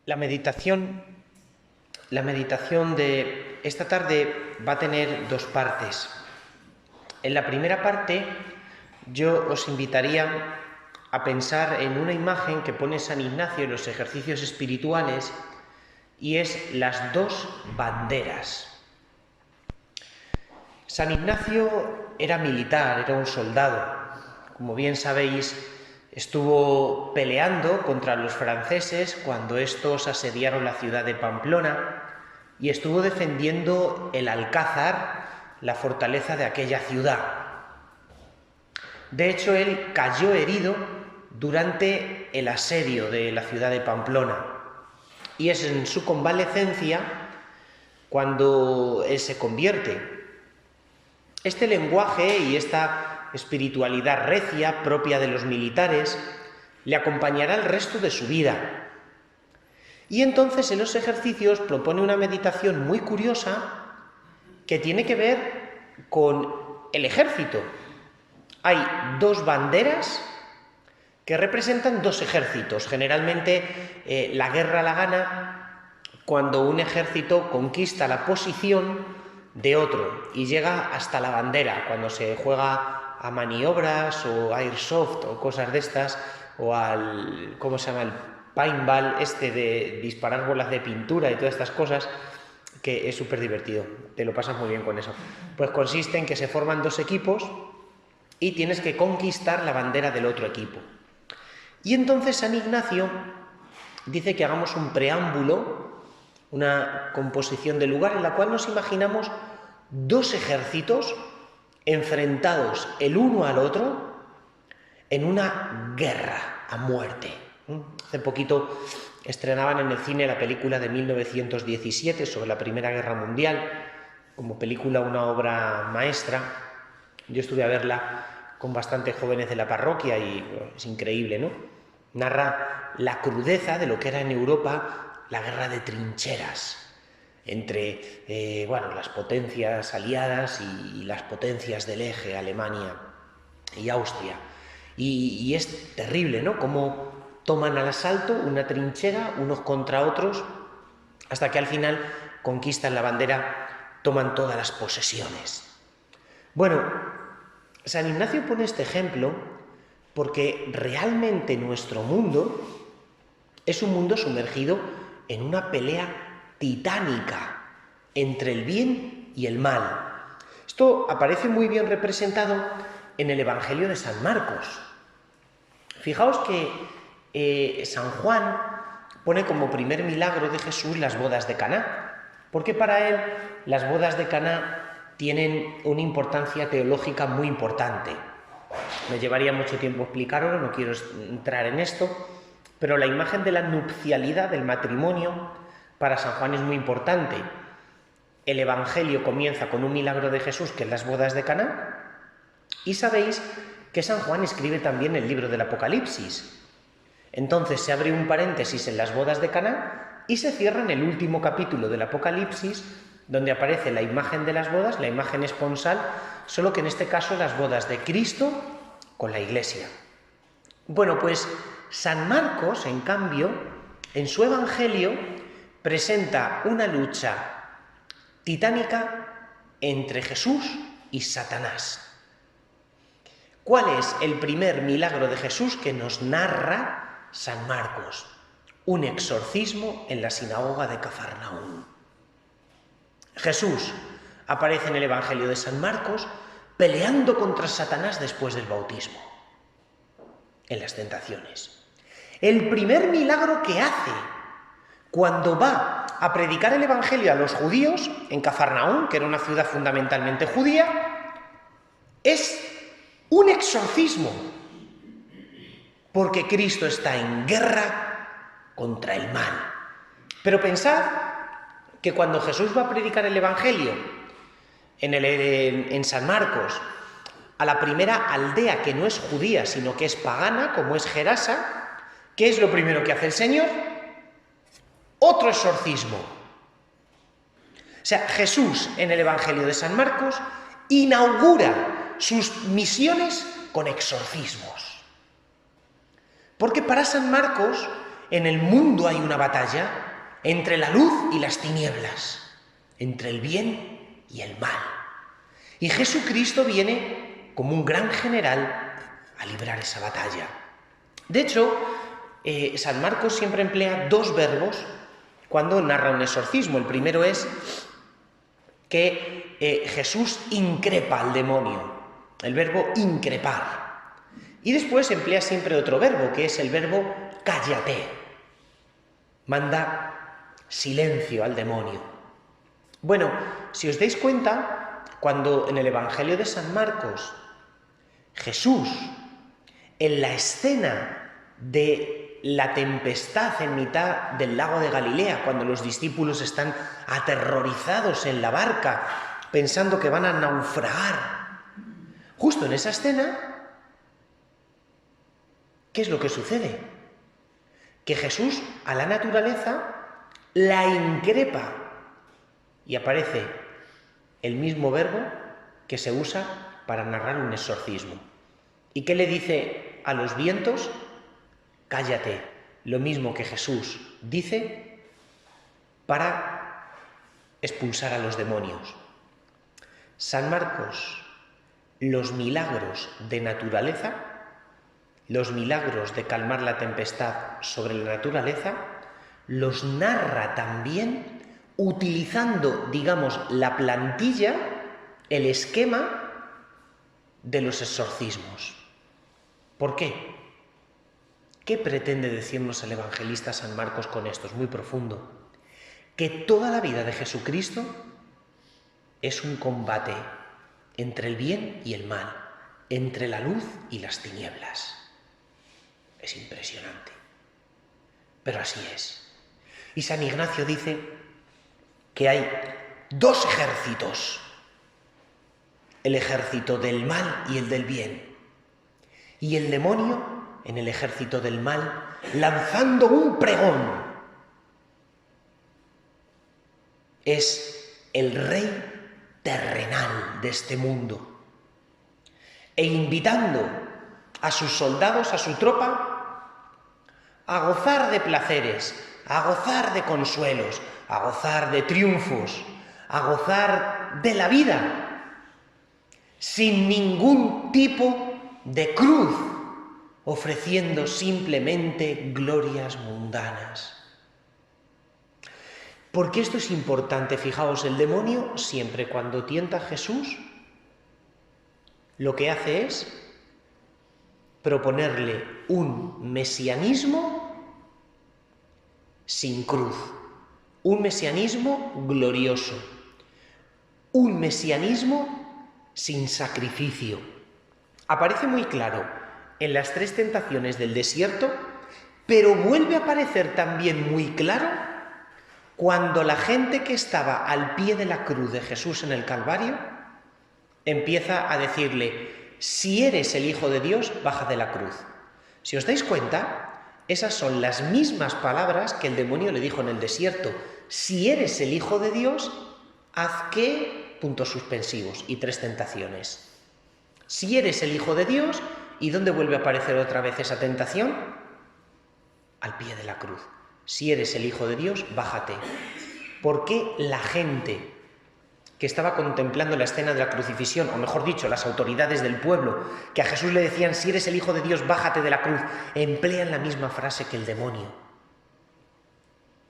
La meditación de esta tarde va a tener dos partes. En la primera parte yo os invitaría a pensar en una imagen que pone San Ignacio en los ejercicios espirituales y es las dos banderas. San Ignacio era militar, era un soldado. Como bien sabéis, estuvo peleando contra los franceses cuando estos asediaron la ciudad de Pamplona y estuvo defendiendo el Alcázar, la fortaleza de aquella ciudad. De hecho, él cayó herido durante el asedio de la ciudad de Pamplona y es en su convalecencia cuando él se convierte. Este lenguaje y esta espiritualidad recia propia de los militares le acompañará el resto de su vida. Y entonces en los ejercicios propone una meditación muy curiosa que tiene que ver con el ejército. Hay dos banderas que representan dos ejércitos. Generalmente la guerra la gana cuando un ejército conquista la posición de otro y llega hasta la bandera, cuando se juega a maniobras o airsoft o cosas de estas, o al, ¿cómo se llama?, el paintball de disparar bolas de pintura y todas estas cosas, que es súper divertido, te lo pasas muy bien con eso. Pues consiste en que se forman dos equipos y tienes que conquistar la bandera del otro equipo. Y entonces San Ignacio dice que hagamos un preámbulo, una composición de lugar en la cual nos imaginamos dos ejércitos enfrentados el uno al otro en una guerra a muerte. Hace poquito estrenaban en el cine la película de 1917 sobre la Primera Guerra Mundial, como película una obra maestra. Yo estuve a verla con bastantes jóvenes de la parroquia y es increíble, ¿no? Narra la crudeza de lo que era en Europa la guerra de trincheras entre las potencias aliadas y las potencias del eje, Alemania y Austria. Y es terrible, ¿no?, cómo toman al asalto una trinchera unos contra otros hasta que al final conquistan la bandera, toman todas las posesiones. Bueno, San Ignacio pone este ejemplo porque realmente nuestro mundo es un mundo sumergido en una pelea titánica entre el bien y el mal. Esto aparece muy bien representado en el Evangelio de San Marcos. Fijaos que San Juan pone como primer milagro de Jesús las bodas de Caná, porque para él las bodas de Caná tienen una importancia teológica muy importante. Me llevaría mucho tiempo explicarlo, no quiero entrar en esto, pero la imagen de la nupcialidad, del matrimonio, para San Juan es muy importante. El Evangelio comienza con un milagro de Jesús, que es las bodas de Caná, y sabéis que San Juan escribe también el libro del Apocalipsis. Entonces se abre un paréntesis en las bodas de Caná y se cierra en el último capítulo del Apocalipsis, donde aparece la imagen de las bodas, la imagen esponsal, solo que en este caso las bodas de Cristo con la Iglesia. Bueno, pues San Marcos, en cambio, en su Evangelio presenta una lucha titánica entre Jesús y Satanás. ¿Cuál es el primer milagro de Jesús que nos narra San Marcos? Un exorcismo en la sinagoga de Cafarnaúm. Jesús aparece en el Evangelio de San Marcos peleando contra Satanás después del bautismo, en las tentaciones. El primer milagro que hace cuando va a predicar el Evangelio a los judíos en Cafarnaúm, que era una ciudad fundamentalmente judía, es un exorcismo, porque Cristo está en guerra contra el mal. Pero pensad que cuando Jesús va a predicar el Evangelio en San Marcos a la primera aldea que no es judía, sino que es pagana, como es Gerasa, ¿qué es lo primero que hace el Señor? Otro exorcismo. O sea, Jesús en el Evangelio de San Marcos inaugura sus misiones con exorcismos. Porque para San Marcos en el mundo hay una batalla entre la luz y las tinieblas, entre el bien y el mal. Y Jesucristo viene como un gran general a librar esa batalla. De hecho, San Marcos siempre emplea dos verbos cuando narra un exorcismo. El primero es que Jesús increpa al demonio, el verbo increpar. Y después emplea siempre otro verbo, que es el verbo cállate. Manda silencio al demonio. Bueno, si os dais cuenta, cuando en el Evangelio de San Marcos Jesús, en la escena de la tempestad en mitad del lago de Galilea, cuando los discípulos están aterrorizados en la barca, pensando que van a naufragar, justo en esa escena, ¿qué es lo que sucede? Que Jesús a la naturaleza la increpa y aparece el mismo verbo que se usa para narrar un exorcismo. ¿Y qué le dice a los vientos? Cállate, lo mismo que Jesús dice para expulsar a los demonios. San Marcos, los milagros de naturaleza, los milagros de calmar la tempestad sobre la naturaleza, los narra también utilizando, digamos, la plantilla, el esquema de los exorcismos. ¿Por qué? ¿Qué pretende decirnos el evangelista San Marcos con esto? Es muy profundo. Que toda la vida de Jesucristo es un combate entre el bien y el mal, entre la luz y las tinieblas. Es impresionante, pero así es. Y San Ignacio dice que hay dos ejércitos, el ejército del mal y el del bien. Y el demonio, en el ejército del mal, lanzando un pregón, es el rey terrenal de este mundo, e invitando a sus soldados, a su tropa, a gozar de placeres, a gozar de consuelos, a gozar de triunfos, a gozar de la vida, sin ningún tipo de cruz, ofreciendo simplemente glorias mundanas. Porque esto es importante, fijaos, el demonio siempre cuando tienta a Jesús, lo que hace es proponerle un mesianismo sin cruz, un mesianismo glorioso, un mesianismo sin sacrificio. Aparece muy claro en las tres tentaciones del desierto, pero vuelve a aparecer también muy claro cuando la gente que estaba al pie de la cruz de Jesús en el Calvario empieza a decirle: si eres el Hijo de Dios, baja de la cruz. Si os dais cuenta, esas son las mismas palabras que el demonio le dijo en el desierto. Si eres el Hijo de Dios, haz que... puntos suspensivos y tres tentaciones. Si eres el Hijo de Dios, ¿y dónde vuelve a aparecer otra vez esa tentación? Al pie de la cruz. Si eres el Hijo de Dios, bájate. ¿Por qué la gente que estaba contemplando la escena de la crucifixión, o mejor dicho, las autoridades del pueblo, que a Jesús le decían: si eres el Hijo de Dios, bájate de la cruz, emplean la misma frase que el demonio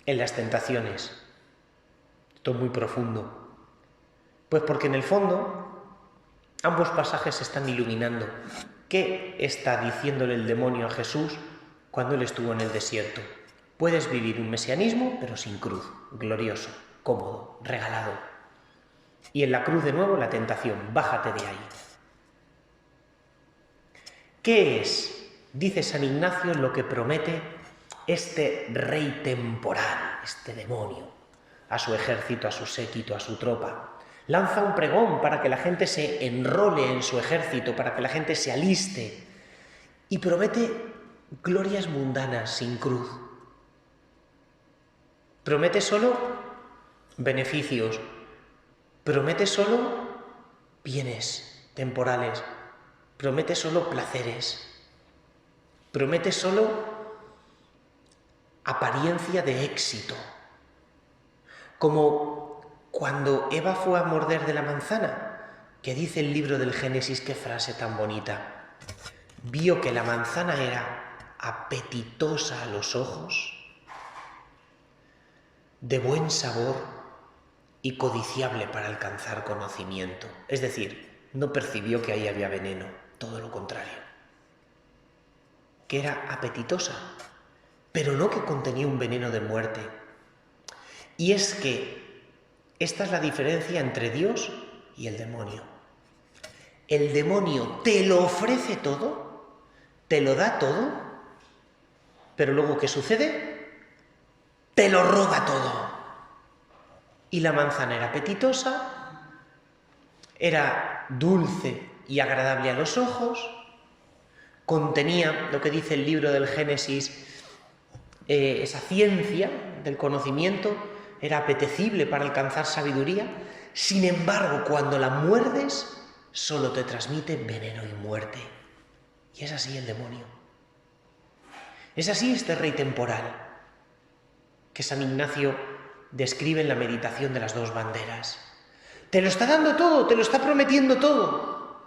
en las tentaciones? Esto es muy profundo. Pues porque en el fondo ambos pasajes se están iluminando. ¿Qué está diciéndole el demonio a Jesús cuando él estuvo en el desierto? Puedes vivir un mesianismo, pero sin cruz, glorioso, cómodo, regalado. Y en la cruz de nuevo la tentación: bájate de ahí. ¿Qué es, dice San Ignacio, lo que promete este rey temporal, este demonio, a su ejército, a su séquito, a su tropa? Lanza un pregón para que la gente se enrole en su ejército, para que la gente se aliste, y promete glorias mundanas sin cruz. Promete solo beneficios, promete solo bienes temporales, promete solo placeres, promete solo apariencia de éxito. Como cuando Eva fue a morder de la manzana, que dice el libro del Génesis, qué frase tan bonita. Vio que la manzana era apetitosa a los ojos, de buen sabor y codiciable para alcanzar conocimiento. Es decir, no percibió que ahí había veneno, todo lo contrario. Que era apetitosa, pero no que contenía un veneno de muerte. Y es que esta es la diferencia entre Dios y el demonio. El demonio te lo ofrece todo, te lo da todo, pero luego ¿qué sucede? Te lo roba todo. Y la manzana era apetitosa, era dulce y agradable a los ojos, contenía lo que dice el libro del Génesis, esa ciencia del conocimiento, era apetecible para alcanzar sabiduría. Sin embargo, cuando la muerdes, solo te transmite veneno y muerte. Y es así el demonio. Es así este rey temporal, que San Ignacio describe en la meditación de las dos banderas. Te lo está dando todo, te lo está prometiendo todo.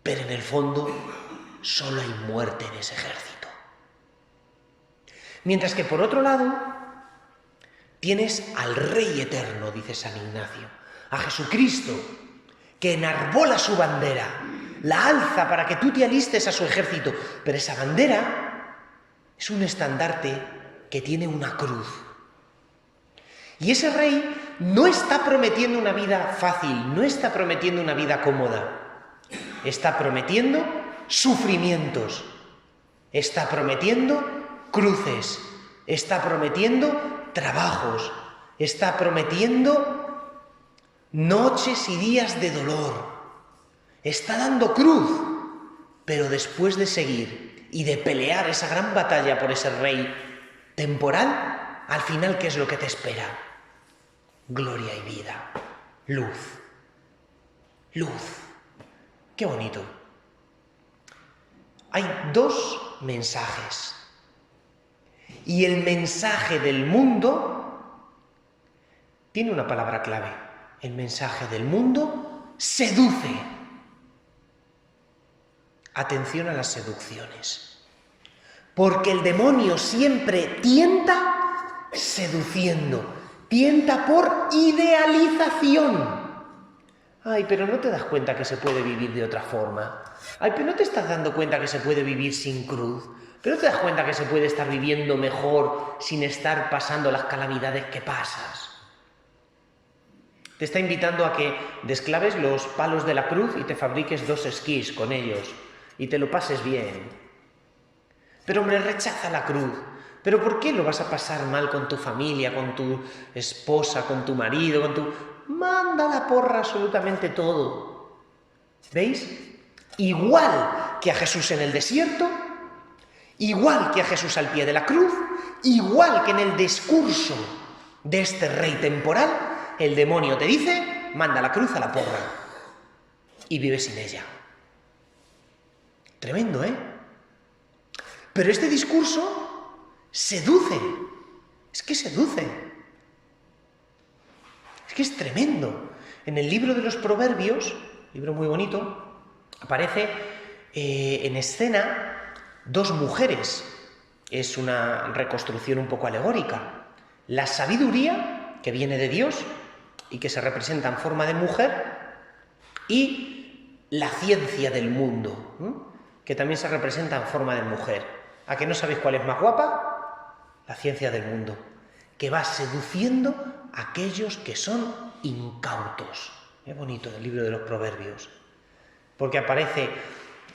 Pero en el fondo, solo hay muerte en ese ejército. Mientras que por otro lado, tienes al Rey eterno, dice San Ignacio, a Jesucristo, que enarbola su bandera, la alza para que tú te alistes a su ejército, pero esa bandera es un estandarte que tiene una cruz. Y ese rey no está prometiendo una vida fácil, no está prometiendo una vida cómoda, está prometiendo sufrimientos, está prometiendo cruces, está prometiendo trabajos, está prometiendo noches y días de dolor, está dando cruz, pero después de seguir y de pelear esa gran batalla por ese rey temporal, al final, ¿qué es lo que te espera? Gloria y vida, luz, luz. Qué bonito. Hay dos mensajes. Y el mensaje del mundo tiene una palabra clave. El mensaje del mundo seduce. Atención a las seducciones. Porque el demonio siempre tienta seduciendo. Tienta por idealización. Ay, pero no te das cuenta que se puede vivir de otra forma. Ay, pero no te estás dando cuenta que se puede vivir sin cruz. Pero no te das cuenta que se puede estar viviendo mejor sin estar pasando las calamidades que pasas. Te está invitando a que desclaves los palos de la cruz y te fabriques 2 esquís con ellos y te lo pases bien. Pero hombre, rechaza la cruz. ¿Pero por qué lo vas a pasar mal con tu familia, con tu esposa, con tu marido, con tu... Manda la porra absolutamente todo. ¿Veis? Igual que a Jesús en el desierto, igual que a Jesús al pie de la cruz, igual que en el discurso de este rey temporal, el demonio te dice, manda la cruz a la porra y vive sin ella. Tremendo, ¿eh? Pero este discurso seduce, es que seduce, es que es tremendo. En el libro de los Proverbios, libro muy bonito, aparece en escena 2 mujeres. Es una reconstrucción un poco alegórica. La sabiduría, que viene de Dios y que se representa en forma de mujer, y la ciencia del mundo, que también se representa en forma de mujer. ¿A que no sabéis cuál es más guapa? La ciencia del mundo, que va seduciendo a aquellos que son incautos. Es bonito el libro de los Proverbios, porque aparece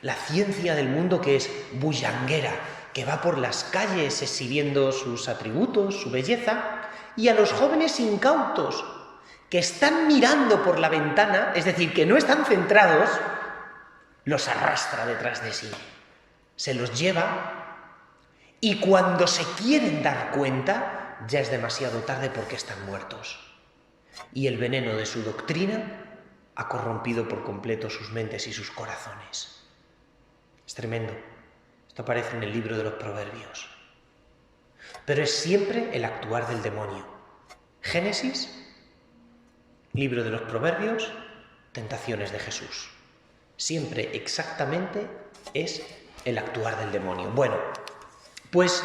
la ciencia del mundo, que es bullanguera, que va por las calles exhibiendo sus atributos, su belleza, y a los jóvenes incautos, que están mirando por la ventana, es decir, que no están centrados, los arrastra detrás de sí, se los lleva. Y cuando se quieren dar cuenta, ya es demasiado tarde porque están muertos. Y el veneno de su doctrina ha corrompido por completo sus mentes y sus corazones. Es tremendo. Esto aparece en el libro de los Proverbios. pero es siempre el actuar del demonio. Génesis, libro de los Proverbios, tentaciones de Jesús. Siempre exactamente es el actuar del demonio. Bueno, pues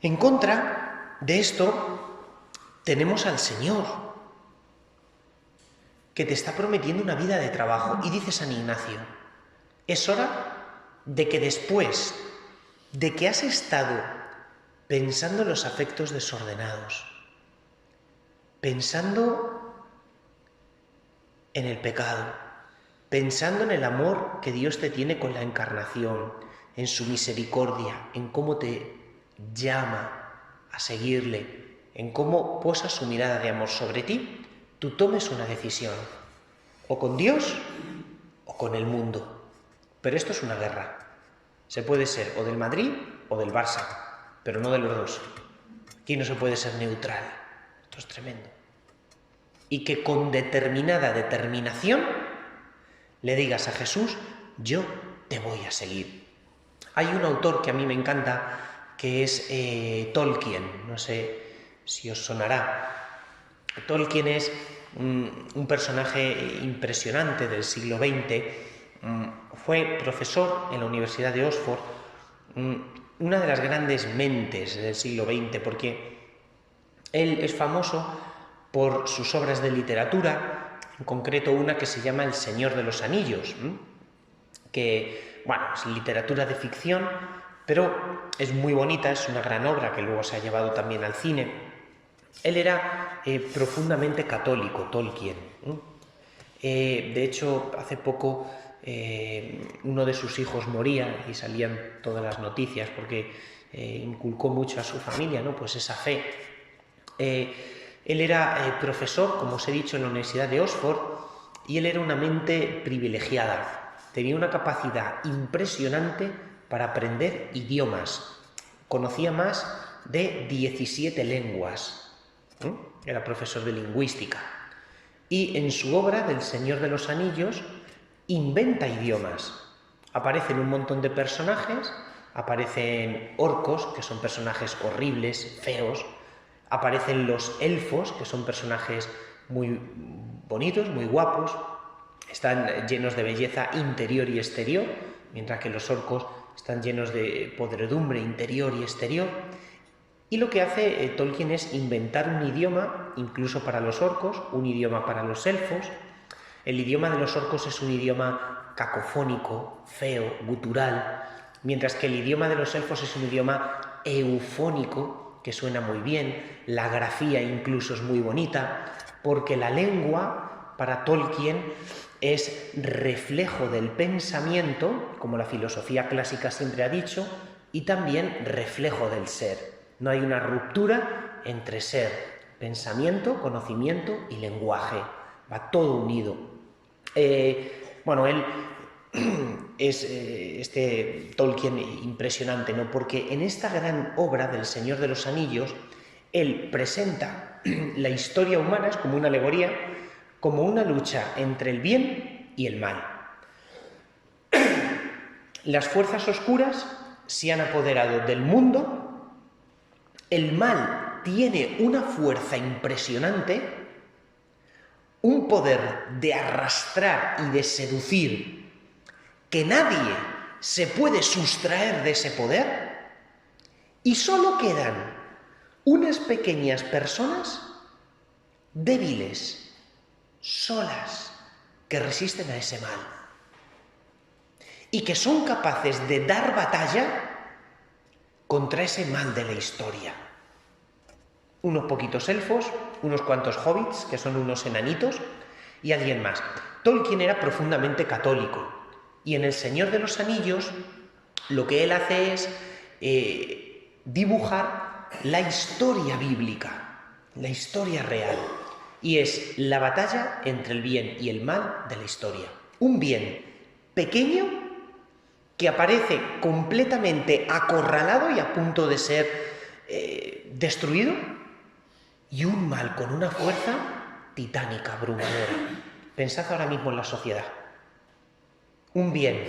en contra de esto tenemos al Señor, que te está prometiendo una vida de trabajo. Y dice San Ignacio, es hora de que después de que has estado pensando en los afectos desordenados, pensando en el pecado, pensando en el amor que Dios te tiene con la encarnación, en su misericordia, en cómo te llama a seguirle, en cómo posa su mirada de amor sobre ti, tú tomes una decisión, o con Dios o con el mundo. Pero esto es una guerra. Se puede ser o del Madrid o del Barça, pero no de los dos. Aquí no se puede ser neutral. Esto es tremendo. Y que con determinada determinación le digas a Jesús, yo te voy a seguir. Hay un autor que a mí me encanta, que es Tolkien, no sé si os sonará. Tolkien es un personaje impresionante del siglo XX, fue profesor en la Universidad de Oxford, una de las grandes mentes del siglo XX, porque él es famoso por sus obras de literatura, en concreto una que se llama El Señor de los Anillos, que, bueno, es literatura de ficción, pero es muy bonita, es una gran obra que luego se ha llevado también al cine. Él era profundamente católico, Tolkien. De hecho, hace poco uno de sus hijos moría y salían todas las noticias porque inculcó mucho a su familia, ¿no? Pues esa fe. Él era profesor, como os he dicho, en la Universidad de Oxford, y él era una mente privilegiada. Tenía una capacidad impresionante para aprender idiomas. Conocía más de 17 lenguas. Era profesor de lingüística. Y en su obra del Señor de los Anillos inventa idiomas. Aparecen un montón de personajes, aparecen orcos, que son personajes horribles, feos, aparecen los elfos, que son personajes muy bonitos, muy guapos, están llenos de belleza interior y exterior, mientras que los orcos están llenos de podredumbre interior y exterior. Y lo que hace Tolkien es inventar un idioma, incluso para los orcos, un idioma para los elfos. El idioma de los orcos es un idioma cacofónico, feo, gutural, mientras que el idioma de los elfos es un idioma eufónico, que suena muy bien, la grafía incluso es muy bonita, porque la lengua, para Tolkien, es reflejo del pensamiento, como la filosofía clásica siempre ha dicho, y también reflejo del ser. No hay una ruptura entre ser, pensamiento, conocimiento y lenguaje. Va todo unido. Bueno, él es este Tolkien impresionante, ¿no? Porque en esta gran obra del Señor de los Anillos, él presenta la historia humana, es como una alegoría, como una lucha entre el bien y el mal. Las fuerzas oscuras se han apoderado del mundo. El mal tiene una fuerza impresionante, un poder de arrastrar y de seducir, que nadie se puede sustraer de ese poder, y solo quedan unas pequeñas personas débiles, solas, que resisten a ese mal, y que son capaces de dar batalla contra ese mal de la historia. Unos poquitos elfos, unos cuantos hobbits, que son unos enanitos, y alguien más. Tolkien era profundamente católico, y en El Señor de los Anillos lo que él hace es dibujar la historia bíblica, la historia real, y es la batalla entre el bien y el mal de la historia. Un bien pequeño que aparece completamente acorralado y a punto de ser destruido, y un mal con una fuerza titánica, abrumadora. Pensad ahora mismo en la sociedad. Un bien,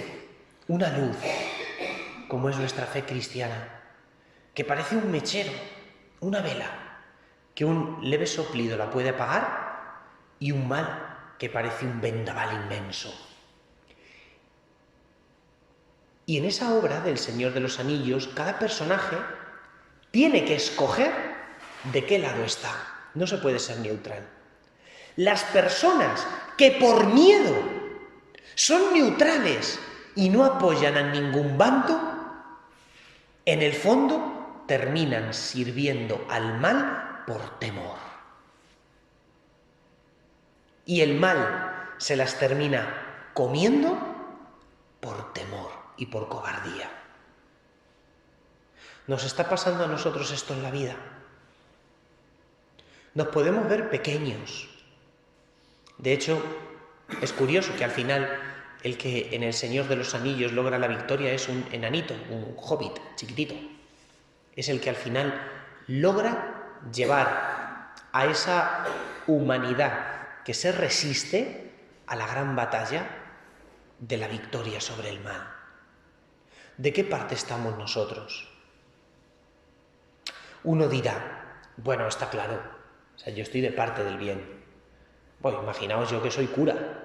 una luz, como es nuestra fe cristiana, que parece un mechero, una vela, que un leve soplido la puede apagar, y un mal que parece un vendaval inmenso. Y en esa obra del Señor de los Anillos, cada personaje tiene que escoger de qué lado está. No se puede ser neutral. Las personas que por miedo son neutrales y no apoyan a ningún bando, en el fondo terminan sirviendo al mal por temor. Y el mal se las termina comiendo por temor y por cobardía. Nos está pasando a nosotros esto en la vida. Nos podemos ver pequeños. De hecho, es curioso que al final el que en El Señor de los Anillos logra la victoria es un enanito, un hobbit chiquitito. Es el que al final logra llevar a esa humanidad que se resiste a la gran batalla de la victoria sobre el mal. ¿De qué parte estamos nosotros? Uno dirá, bueno, está claro, o sea, yo estoy de parte del bien. Bueno, imaginaos yo que soy cura.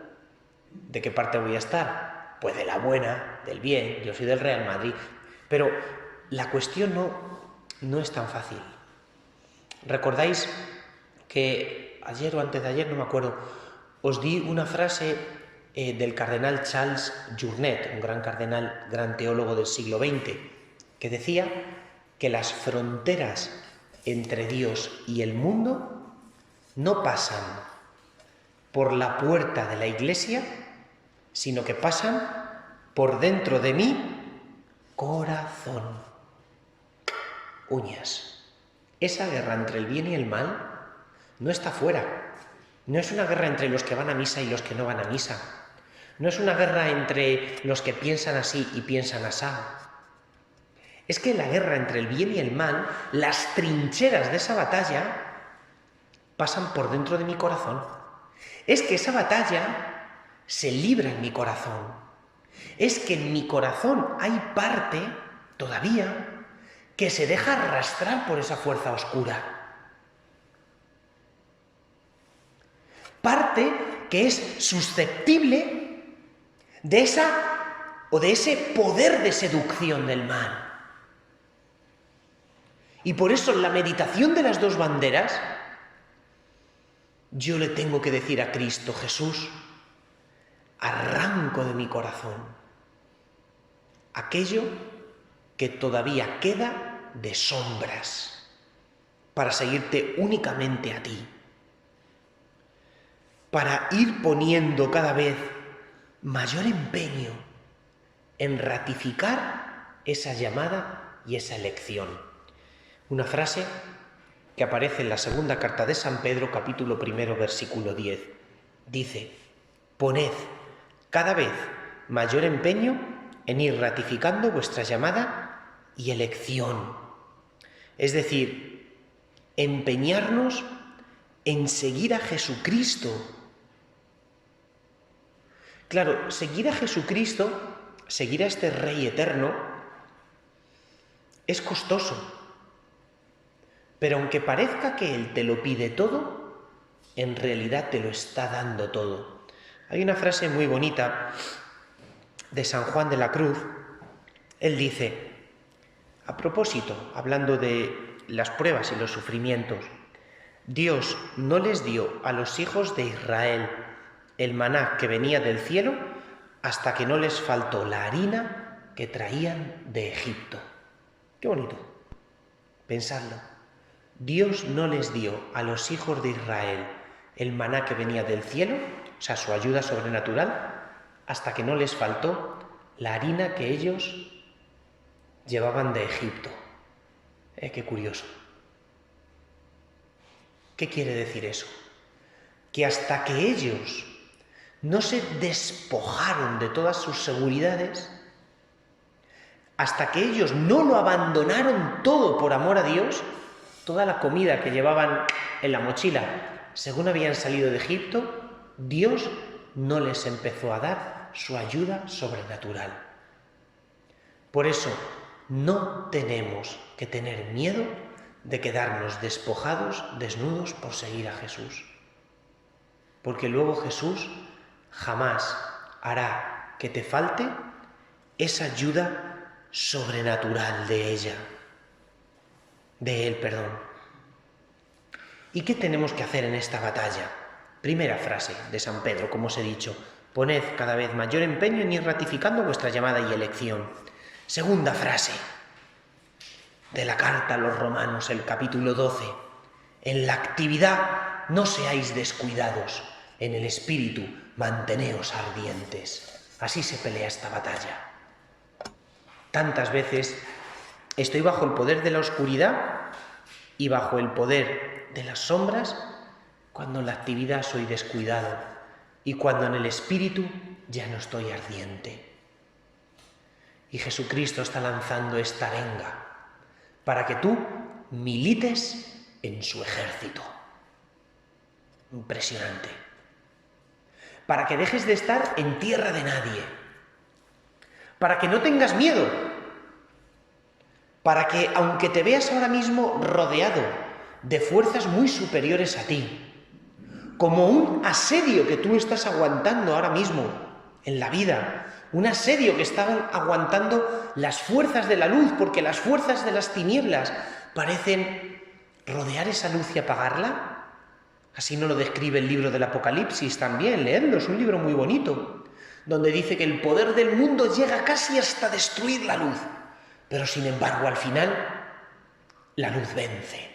¿De qué parte voy a estar? Pues de la buena, del bien. Yo soy del Real Madrid. Pero la cuestión no es tan fácil. ¿Recordáis que ayer o antes de ayer, no me acuerdo, os di una frase del cardenal Charles Journet, un gran cardenal, gran teólogo del siglo XX, que decía que las fronteras entre Dios y el mundo no pasan por la puerta de la iglesia, sino que pasan por dentro de mi corazón. Uñas. Esa guerra entre el bien y el mal no está fuera. No es una guerra entre los que van a misa y los que no van a misa. No es una guerra entre los que piensan así y piensan asá. Es que la guerra entre el bien y el mal, las trincheras de esa batalla, pasan por dentro de mi corazón. Es que esa batalla se libra en mi corazón. Es que en mi corazón hay parte, todavía, que se deja arrastrar por esa fuerza oscura. Parte que es susceptible de ese poder de seducción del mal. Y por eso en la meditación de las dos banderas, yo le tengo que decir a Cristo: Jesús, arranco de mi corazón aquello que todavía queda de sombras para seguirte únicamente a ti, para ir poniendo cada vez mayor empeño en ratificar esa llamada y esa elección. Una frase que aparece en la segunda carta de San Pedro, capítulo 1, versículo 10. Dice: poned cada vez mayor empeño en ir ratificando vuestra llamada y elección. Es decir, empeñarnos en seguir a Jesucristo. Claro, seguir a Jesucristo, seguir a este Rey eterno, es costoso. Pero aunque parezca que Él te lo pide todo, en realidad te lo está dando todo. Hay una frase muy bonita de San Juan de la Cruz. Él dice, a propósito, hablando de las pruebas y los sufrimientos, Dios no les dio a los hijos de Israel el maná que venía del cielo hasta que no les faltó la harina que traían de Egipto. Qué bonito. Pensadlo. Dios no les dio a los hijos de Israel el maná que venía del cielo, o sea, su ayuda sobrenatural, hasta que no les faltó la harina que ellos llevaban de Egipto. Qué curioso. ¿Qué quiere decir eso? Que hasta que ellos no se despojaron de todas sus seguridades, hasta que ellos no lo abandonaron todo por amor a Dios, toda la comida que llevaban en la mochila, según habían salido de Egipto, Dios no les empezó a dar su ayuda sobrenatural. Por eso, no tenemos que tener miedo de quedarnos despojados, desnudos por seguir a Jesús. Porque luego Jesús jamás hará que te falte esa ayuda sobrenatural de Él, perdón. ¿Y qué tenemos que hacer en esta batalla? Primera frase de San Pedro, como os he dicho: poned cada vez mayor empeño en ir ratificando vuestra llamada y elección. Segunda frase de la carta a los Romanos, el capítulo 12. En la actividad no seáis descuidados, en el espíritu manteneos ardientes. Así se pelea esta batalla. Tantas veces estoy bajo el poder de la oscuridad y bajo el poder de las sombras, cuando en la actividad soy descuidado y cuando en el espíritu ya no estoy ardiente. Y Jesucristo está lanzando esta arenga para que tú milites en su ejército. Impresionante. Para que dejes de estar en tierra de nadie. Para que no tengas miedo. Para que, aunque te veas ahora mismo rodeado de fuerzas muy superiores a ti, como un asedio que tú estás aguantando ahora mismo en la vida, un asedio que estaban aguantando las fuerzas de la luz, porque las fuerzas de las tinieblas parecen rodear esa luz y apagarla. Así nos lo describe el libro del Apocalipsis también, leedlo, es un libro muy bonito, donde dice que el poder del mundo llega casi hasta destruir la luz, pero sin embargo al final la luz vence.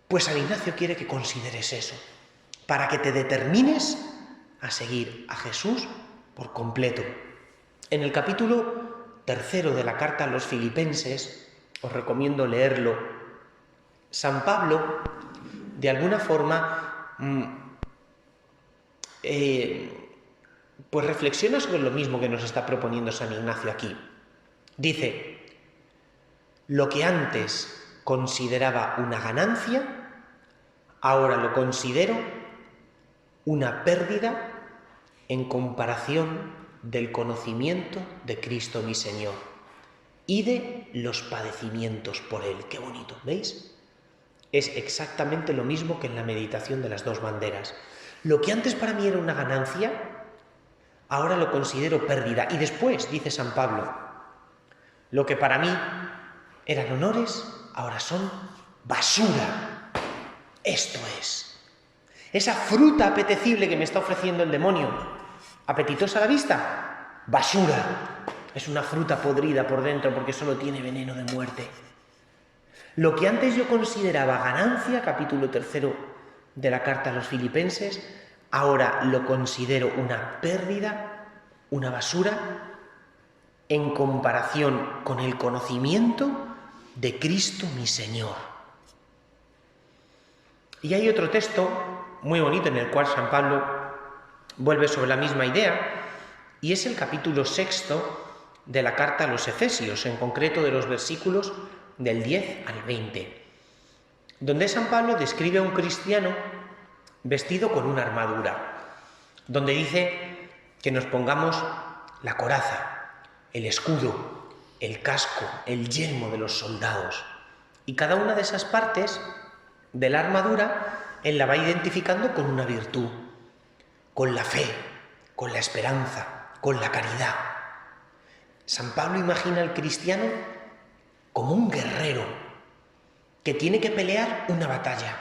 Pues San Ignacio quiere que consideres eso, para que te determines a seguir a Jesús por completo. En el capítulo 3 de la carta a los Filipenses, os recomiendo leerlo, San Pablo, de alguna forma, pues reflexiona sobre lo mismo que nos está proponiendo San Ignacio aquí. Dice: lo que antes consideraba una ganancia, ahora lo considero una pérdida en comparación del conocimiento de Cristo mi Señor y de los padecimientos por Él. Qué bonito, ¿veis? Es exactamente lo mismo que en la meditación de las dos banderas. Lo que antes para mí era una ganancia, ahora lo considero pérdida. Y después, dice San Pablo, lo que para mí eran honores, ahora son basura. Esto es. Esa fruta apetecible que me está ofreciendo el demonio, apetitosa a la vista, basura. Es una fruta podrida por dentro porque solo tiene veneno de muerte. Lo que antes yo consideraba ganancia, capítulo 3 de la carta a los Filipenses, ahora lo considero una pérdida, una basura, en comparación con el conocimiento de Cristo mi Señor. Y hay otro texto muy bonito en el cual San Pablo vuelve sobre la misma idea, y es el capítulo 6 de la carta a los Efesios, en concreto de los versículos del 10 al 20, donde San Pablo describe a un cristiano vestido con una armadura, donde dice que nos pongamos la coraza, el escudo, el casco, el yelmo de los soldados, y cada una de esas partes de la armadura él la va identificando con una virtud, con la fe, con la esperanza, con la caridad. San Pablo imagina al cristiano como un guerrero que tiene que pelear una batalla.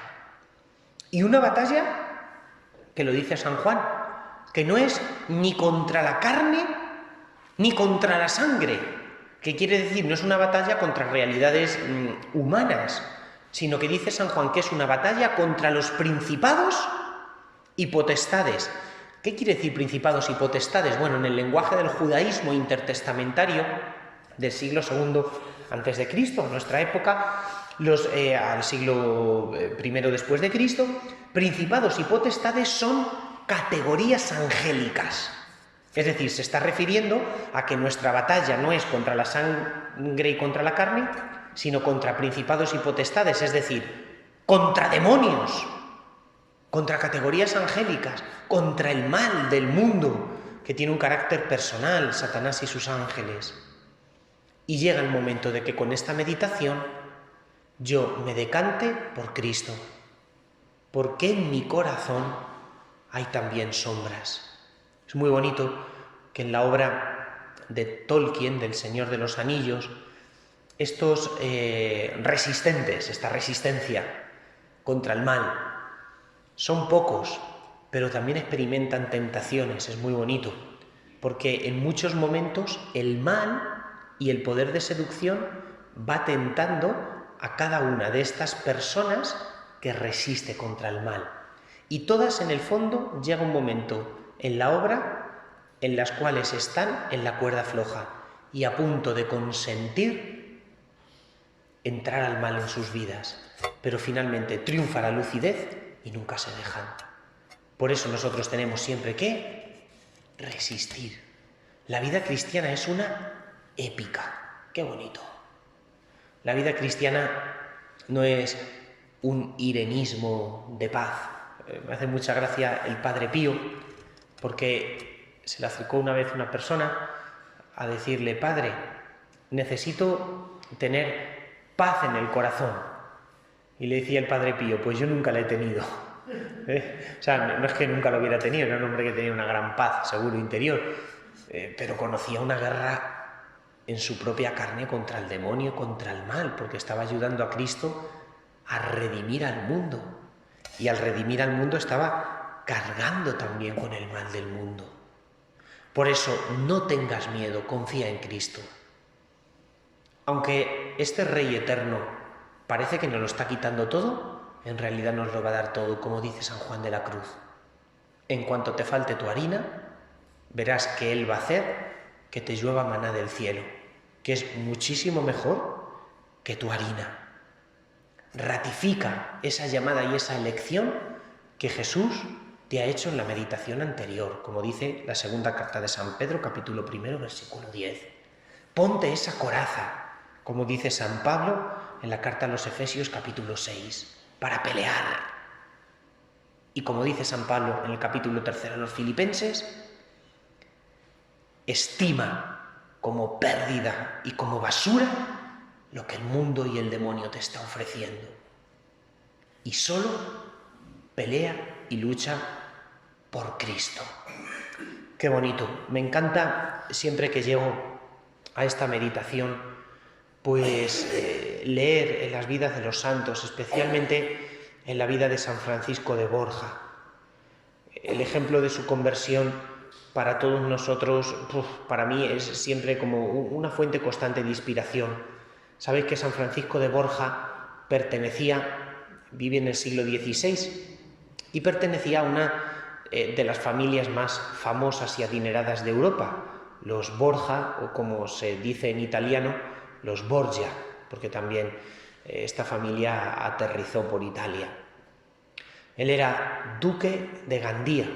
Y una batalla, que lo dice San Juan, que no es ni contra la carne ni contra la sangre, que quiere decir, no es una batalla contra realidades humanas, sino que dice San Juan que es una batalla contra los principados y potestades. ¿Qué quiere decir principados y potestades? Bueno, en el lenguaje del judaísmo intertestamentario del siglo II a.C., en nuestra época, al siglo I después de Cristo, principados y potestades son categorías angélicas. Es decir, se está refiriendo a que nuestra batalla no es contra la sangre y contra la carne, sino contra principados y potestades, es decir, contra demonios, contra categorías angélicas, contra el mal del mundo, que tiene un carácter personal, Satanás y sus ángeles. Y llega el momento de que con esta meditación yo me decante por Cristo, porque en mi corazón hay también sombras. Es muy bonito que en la obra de Tolkien, del Señor de los Anillos, estos resistentes, esta resistencia contra el mal, son pocos, pero también experimentan tentaciones. Es muy bonito, porque en muchos momentos el mal y el poder de seducción va tentando a cada una de estas personas que resiste contra el mal. Y todas, en el fondo, llega un momento en la obra en las cuales están en la cuerda floja y a punto de consentir entrar al mal en sus vidas. Pero finalmente triunfa la lucidez y nunca se dejan. Por eso nosotros tenemos siempre que resistir. La vida cristiana es una épica. ¡Qué bonito! La vida cristiana no es un irenismo de paz. Me hace mucha gracia el Padre Pío, porque se le acercó una vez una persona a decirle: Padre, necesito tener paz en el corazón. Y le decía el Padre Pío: pues yo nunca la he tenido. O sea, no es que nunca lo hubiera tenido, era un hombre que tenía una gran paz, seguro, interior, pero conocía una guerra en su propia carne contra el demonio, contra el mal, porque estaba ayudando a Cristo a redimir al mundo. Y al redimir al mundo estaba cargando también con el mal del mundo. Por eso, no tengas miedo, confía en Cristo. Aunque este Rey eterno parece que nos lo está quitando todo, en realidad nos lo va a dar todo, como dice San Juan de la Cruz. En cuanto te falte tu harina, verás que Él va a hacer que te llueva maná del cielo, que es muchísimo mejor que tu harina. Ratifica esa llamada y esa elección que Jesús te ha hecho en la meditación anterior, como dice la segunda carta de San Pedro, capítulo 1, versículo 10. Ponte esa coraza, como dice San Pablo en la carta a los Efesios, capítulo 6, para pelear. Y como dice San Pablo en el capítulo 3 a los Filipenses, estima como pérdida y como basura lo que el mundo y el demonio te está ofreciendo. Y solo pelea y lucha por Cristo. Qué bonito. Me encanta siempre que llego a esta meditación, pues leer en las vidas de los santos, especialmente en la vida de San Francisco de Borja. El ejemplo de su conversión para todos nosotros, para mí es siempre como una fuente constante de inspiración. Sabéis que San Francisco de Borja vive en el siglo XVI y pertenecía a una de las familias más famosas y adineradas de Europa, los Borja, o como se dice en italiano, los Borgia, porque también esta familia aterrizó por Italia. Él era duque de Gandía,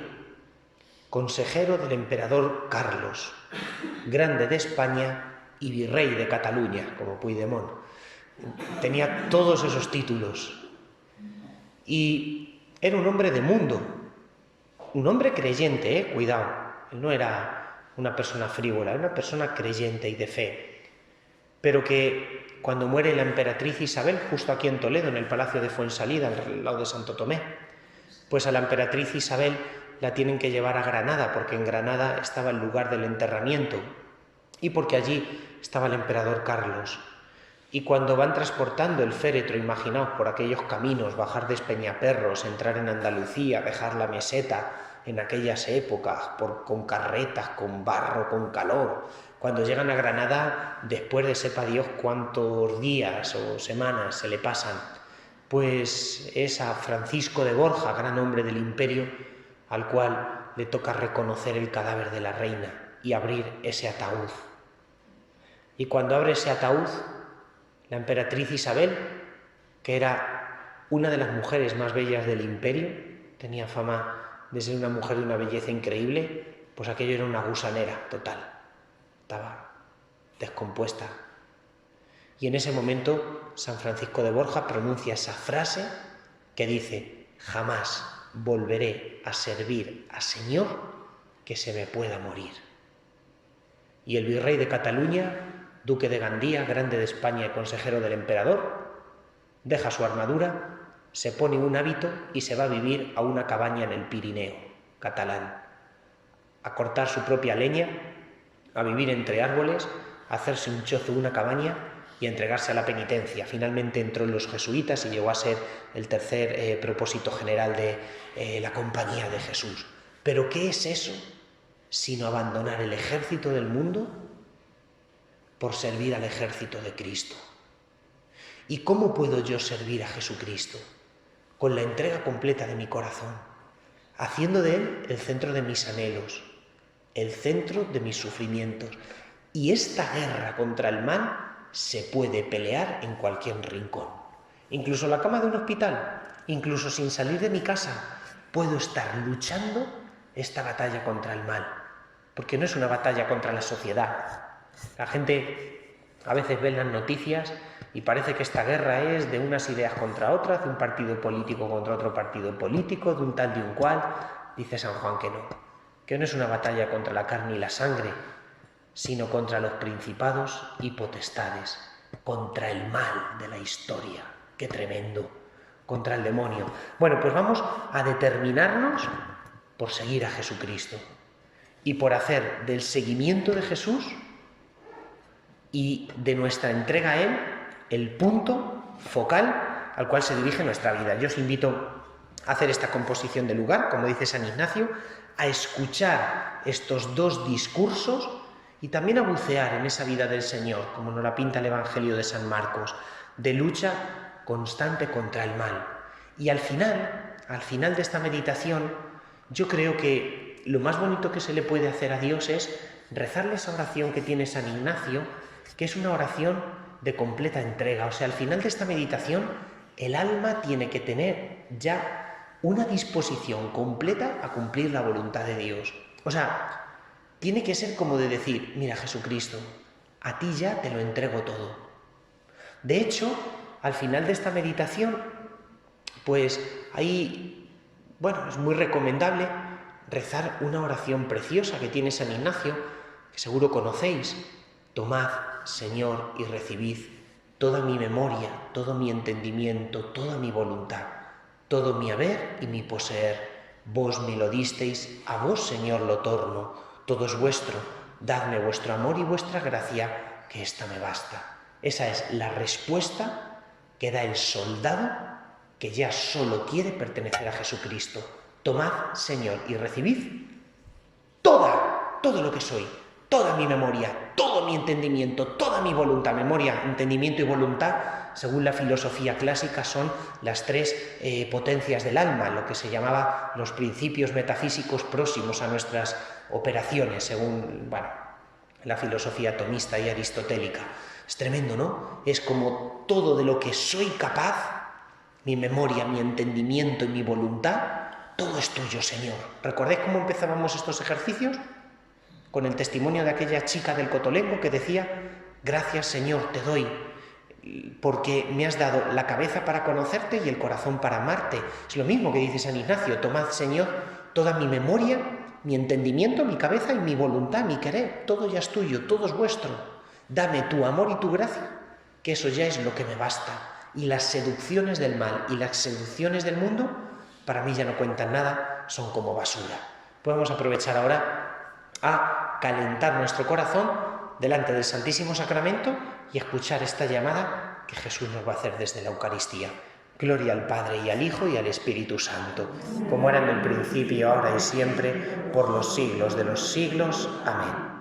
consejero del emperador Carlos, grande de España y virrey de Cataluña, como Puigdemont. Tenía todos esos títulos. Y era un hombre de mundo, un hombre creyente, cuidado. Él no era una persona frívola, era una persona creyente y de fe. Pero que cuando muere la emperatriz Isabel, justo aquí en Toledo, en el Palacio de Fuensalida, al lado de Santo Tomé, pues a la emperatriz Isabel la tienen que llevar a Granada, porque en Granada estaba el lugar del enterramiento y porque allí estaba el emperador Carlos. Y cuando van transportando el féretro, imaginaos, por aquellos caminos, bajar de Espeñaperros, entrar en Andalucía, dejar la meseta en aquellas épocas, con carretas, con barro, con calor. Cuando llegan a Granada, después de sepa Dios cuántos días o semanas se le pasan, pues es a Francisco de Borja, gran hombre del imperio, al cual le toca reconocer el cadáver de la reina y abrir ese ataúd. Y cuando abre ese ataúd, la emperatriz Isabel, que era una de las mujeres más bellas del imperio, tenía fama de ser una mujer de una belleza increíble, pues aquello era una gusanera total. Estaba descompuesta. Y en ese momento San Francisco de Borja pronuncia esa frase que dice: jamás volveré a servir al Señor que se me pueda morir. Y el virrey de Cataluña, duque de Gandía, grande de España y consejero del emperador, deja su armadura, se pone un hábito y se va a vivir a una cabaña en el Pirineo catalán, a cortar su propia leña, a vivir entre árboles, a hacerse un chozo, una cabaña y a entregarse a la penitencia. Finalmente entró en los jesuitas y llegó a ser el tercer propósito general de la Compañía de Jesús. ¿Pero qué es eso sino abandonar el ejército del mundo por servir al ejército de Cristo? ¿Y cómo puedo yo servir a Jesucristo? Con la entrega completa de mi corazón, haciendo de Él el centro de mis anhelos, el centro de mis sufrimientos. Y esta guerra contra el mal se puede pelear en cualquier rincón. Incluso en la cama de un hospital, incluso sin salir de mi casa, puedo estar luchando esta batalla contra el mal. Porque no es una batalla contra la sociedad. La gente a veces ve las noticias y parece que esta guerra es de unas ideas contra otras, de un partido político contra otro partido político, de un tal de un cual. Dice San Juan que no es una batalla contra la carne y la sangre, sino contra los principados y potestades, contra el mal de la historia. ¡Qué tremendo! Contra el demonio. Bueno, pues vamos a determinarnos por seguir a Jesucristo y por hacer del seguimiento de Jesús y de nuestra entrega a Él el punto focal al cual se dirige nuestra vida. Yo os invito a hacer esta composición de lugar, como dice San Ignacio, a escuchar estos dos discursos y también a bucear en esa vida del Señor, como nos la pinta el Evangelio de San Marcos, de lucha constante contra el mal. Y al final de esta meditación, yo creo que lo más bonito que se le puede hacer a Dios es rezarle esa oración que tiene San Ignacio, que es una oración de completa entrega. O sea, al final de esta meditación, el alma tiene que tener ya una disposición completa a cumplir la voluntad de Dios. O sea, tiene que ser como de decir, mira Jesucristo, a ti ya te lo entrego todo. De hecho, al final de esta meditación, pues ahí, es muy recomendable rezar una oración preciosa que tiene San Ignacio, que seguro conocéis. Tomad, Señor, y recibid toda mi memoria, todo mi entendimiento, toda mi voluntad, todo mi haber y mi poseer. Vos me lo disteis, a vos, Señor, lo torno. Todo es vuestro, dadme vuestro amor y vuestra gracia, que ésta me basta. Esa es la respuesta que da el soldado que ya solo quiere pertenecer a Jesucristo. Tomad, Señor, y recibid todo lo que soy, toda mi memoria, todo mi entendimiento, toda mi voluntad. Memoria, entendimiento y voluntad, según la filosofía clásica, son las tres potencias del alma, lo que se llamaba los principios metafísicos próximos a nuestras operaciones, según la filosofía tomista y aristotélica. Es tremendo, ¿no? Es como todo de lo que soy capaz, mi memoria, mi entendimiento y mi voluntad, todo es tuyo, Señor. ¿Recordáis cómo empezábamos estos ejercicios? Con el testimonio de aquella chica del Cotolengo que decía, gracias, Señor, te doy, porque me has dado la cabeza para conocerte y el corazón para amarte. Es lo mismo que dice San Ignacio, tomad, Señor, toda mi memoria, mi entendimiento, mi cabeza y mi voluntad, mi querer, todo ya es tuyo, todo es vuestro. Dame tu amor y tu gracia, que eso ya es lo que me basta. Y las seducciones del mal y las seducciones del mundo, para mí ya no cuentan nada, son como basura. Podemos aprovechar ahora a calentar nuestro corazón delante del Santísimo Sacramento y escuchar esta llamada que Jesús nos va a hacer desde la Eucaristía. Gloria al Padre y al Hijo y al Espíritu Santo, como era en el principio, ahora y siempre, por los siglos de los siglos. Amén.